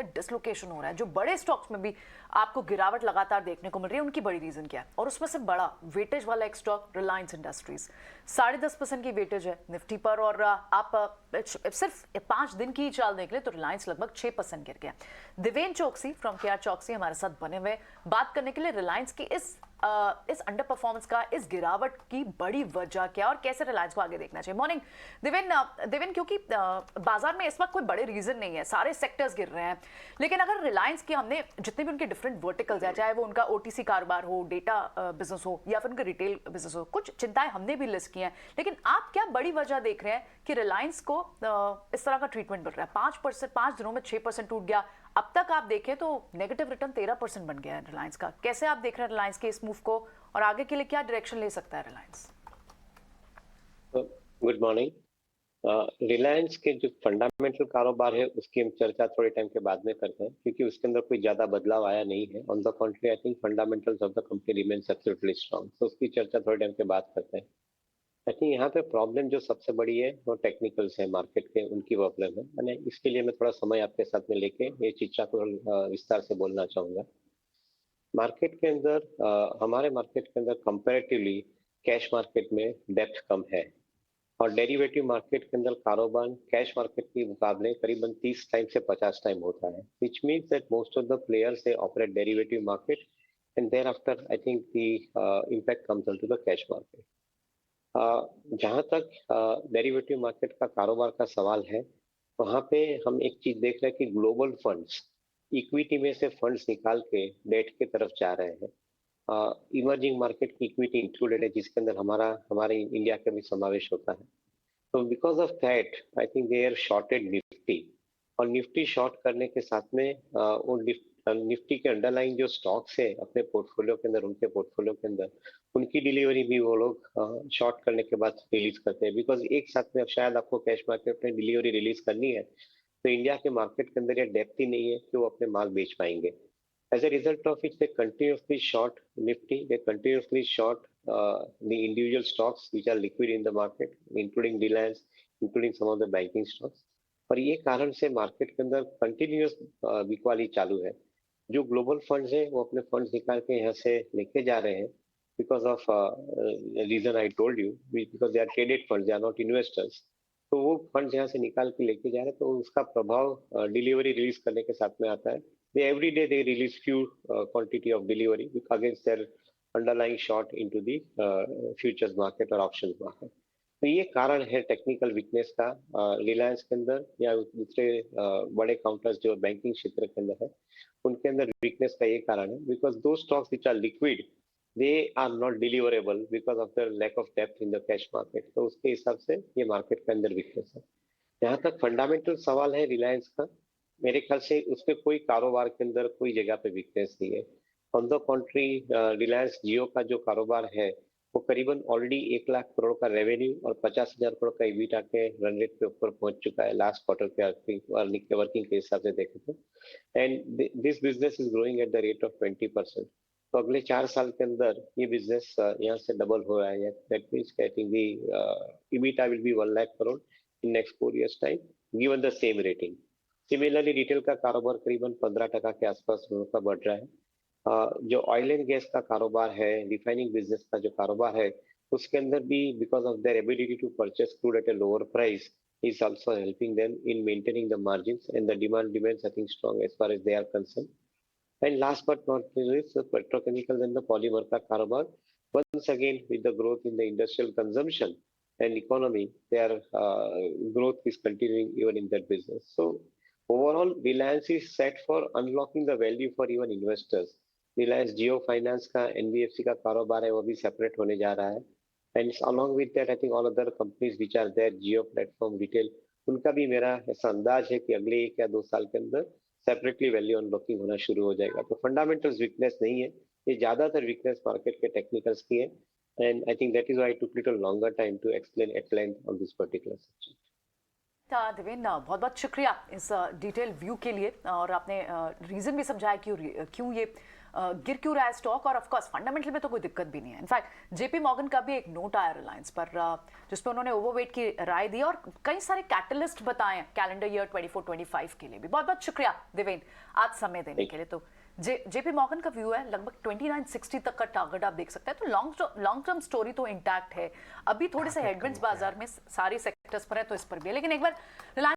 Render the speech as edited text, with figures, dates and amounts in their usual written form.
है डिसलोकेशन हो रहा है, जो बड़े स्टॉक्स में भी आपको गिरावट लगातार देखने को मिल रही है, उनकी बड़ी रीजन क्या है? और उसमें से बड़ा वेटेज वाला एक स्टॉक रिलायंस इंडस्ट्रीज, 10.5% की वेटेज है निफ्टी पर, और आप सिर्फ 5 दिन की चाल देख ले तो रिलायंस लगभग 6% गिर गया। दिवेन चौकसी फ्रॉम केआर चौकसी हमारे साथ बने हुए बात करने के लिए रिलायंस की इस अंडर परफॉर्मेंस का, इस गिरावट की बड़ी वजह क्या और कैसे रिलायंस को आगे देखना चाहिए। मॉर्निंग देवेन, क्योंकि बाजार में इस वक्त कोई बड़े रीजन नहीं है, सारे सेक्टर्स गिर रहे हैं, लेकिन अगर रिलायंस की हमने जितने भी उनके डिफरेंट वर्टिकल्स है, चाहे वो उनका ओटीसी कारोबार हो, डेटा बिजनेस हो या फिर उनका रिटेल बिजनेस हो, कुछ चिंताएं हमने भी लिस्ट की हैं, लेकिन आप क्या बड़ी वजह देख रहे हैं कि रिलायंस को इस तरह का ट्रीटमेंट मिल रहा है? 5%, 5 दिनों में 6% टूट गया। अब तक आप देखें तो नेगेटिव रिटर्न 13% बन गया है रिलायंस का। कैसे आप देख रहे हैं रिलायंस के इस मूव को, और आगे के लिए क्या डायरेक्शन ले सकता है रिलायंस? Good morning. रिलायंस के जो फंडामेंटल कारोबार है उसकी हम चर्चा थोड़े टाइम के बाद में करते हैं, क्योंकि उसके अंदर कोई ज्यादा बदलाव आया नहीं है। On the contrary, I think fundamentals of the company remains absolutely strong, तो उसकी चर्चा थोड़े टाइम के बाद करते हैं। आई थिंक यहाँ पे प्रॉब्लम जो सबसे बड़ी है वो टेक्निकल्स है, मार्केट के उनकी प्रॉब्लम है। मैंने इसके लिए मैं थोड़ा समय आपके साथ में लेके ये चर्चा को विस्तार से बोलना चाहूंगा। मार्केट के अंदर हमारे मार्केट के अंदर कंपैरेटिवली कैश मार्केट में डेप्थ कम है, और डेरिवेटिव मार्केट के अंदर कारोबार कैश मार्केट के मुकाबले करीबन 30 टाइम से 50 टाइम होता है, which means that most of the players they operate derivative market, and there after I think the impact comes on to the cash market. जहां तक डेरिवेटिव मार्केट का कारोबार का सवाल है, वहां पे हम एक चीज देख रहे हैं कि ग्लोबल फंड्स इक्विटी में से फंड्स निकाल के डेट की तरफ जा रहे हैं। इमर्जिंग मार्केट की इक्विटी इंक्लूडेड है, जिसके अंदर हमारे इंडिया का भी समावेश होता है। तो because of that I think they are shorted Nifty, और निफ्टी शॉर्ट करने के साथ में वो निफ्टी के अंडरलाइन जो स्टॉक्स है अपने पोर्टफोलियो के अंदर, उनके पोर्टफोलियो के अंदर उनकी डिलीवरी भी वो लोग शॉर्ट करने के बाद रिलीज करते हैं। बिकॉज एक साथ में अब शायद आपको कैश मार्केट में डिलीवरी रिलीज करनी है, तो इंडिया के मार्केट के अंदर ये डेप्थ ही नहीं है कि वो अपने माल बेच पाएंगे। As a result of which they continuously short Nifty, they continuously short the individual stocks which are liquid in the market, including Reliance, including some of the banking stocks. और ये कारण से मार्केट के अंदर कंटिन्यूस बिकवाली चालू है। जो ग्लोबल फंड्स है वो अपने फंड्स निकाल के यहाँ से लेके जा रहे हैं, because of reason I told you, because they are traded funds, they are not investors. तो वो फंड्स यहाँ से निकाल के लेके जा रहे हैं, तो उसका प्रभाव डिलीवरी रिलीज करने के साथ में आता है। Every day they release few quantity of delivery against their underlying short into the futures market or options market. तो ये कारण है टेक्निकल वीकनेस का रिलायंस के अंदर या दूसरे बड़े काउंटर्स जो बैंकिंग क्षेत्र के अंदर है उनके अंदर वीकनेस का ये कारण है, because those stocks which are liquid they are not deliverable because of the lack of depth in the cash market. तो उसके हिसाब से ये मार्केट के अंदर वीकनेस है। जहां तक फंडामेंटल सवाल है रिलायंस का, मेरे ख्याल से उसके कोई कारोबार के अंदर कोई जगह पे वीकनेस नहीं है। ऑन द कॉन्ट्री, रिलायंस जियो का जो कारोबार है वो करीबन ऑलरेडी 1 लाख करोड़ का रेवेन्यू और 50,000 करोड़ का ईबिटा के रन रेट पे ऊपर पहुंच चुका है लास्ट क्वार्टर के अर्निंग के वर्किंग के हिसाब से देखें तो। And this business is growing at the rate of 20%। तो अगले 4 साल के अंदर ये बिजनेस यहाँ से डबल हो रहा है। That means I think the EBITDA will be 1 lakh crore in next 4 years time, given the same rating. Similarly retail का कारोबार करीबन 15% के आसपास का बढ़ रहा है। जो ऑयल एंड गैस का कारोबार है, रिफाइनिंग बिजनेस का जो कारोबार है, उसके अंदर भी because of their ability to purchase crude at a lower price is also helping them in maintaining the margins, and the demand remains I think strong as far as they are concerned. And last but not least, the petrochemicals and the polymer ka karobar, once again with the growth in the industrial consumption and economy, their growth is continuing even in that business. So overall, Reliance is set for unlocking the value for even investors. Reliance Jio Finance का NBFC का कारोबार है वो भी separate होने जा रहा है, and along with that I think all other companies which are there, Jio platform retail, उनका भी मेरा ऐसा अंदाज है कि अगले 1 या 2 साल के अंदर सेपरेटली वैल्यू अनलॉकिंग होना शुरू हो जाएगा। तो फंडामेंटल्स वीकनेस नहीं है, ये ज्यादातर वीकनेस मार्केट के टेक्निकल्स की है, and I think that is why I took little longer time to explain at length on this particular subject. Deven बहुत बहुत शुक्रिया इस डिटेल व्यू के लिए, और आपने रीजन भी समझाया क्यों ये गिर क्यों रहा है स्टॉक, और ऑफ कोर्स फंडामेंटल में तो कोई दिक्कत भी नहीं है। इनफैक्ट जेपी मॉर्गन का भी एक नोट आया रिलायंस पर जिसपे उन्होंने ओवरवेट की राय दी और कई सारे कैटलिस्ट बताए कैलेंडर ईयर 24-25 के लिए भी। बहुत बहुत शुक्रिया देवेन आज समय देने के लिए। तो जेपी मॉर्गन का व्यू है लगभग 2960 तक का टारगेट आप देख सकते हैं। तो लॉन्ग टर्म स्टोरी तो इंटैक्ट है। अभी थोड़े से हेडविंड्स बाजार में सारे सेक्टर्स पर है तो इस पर भी है, लेकिन एक बार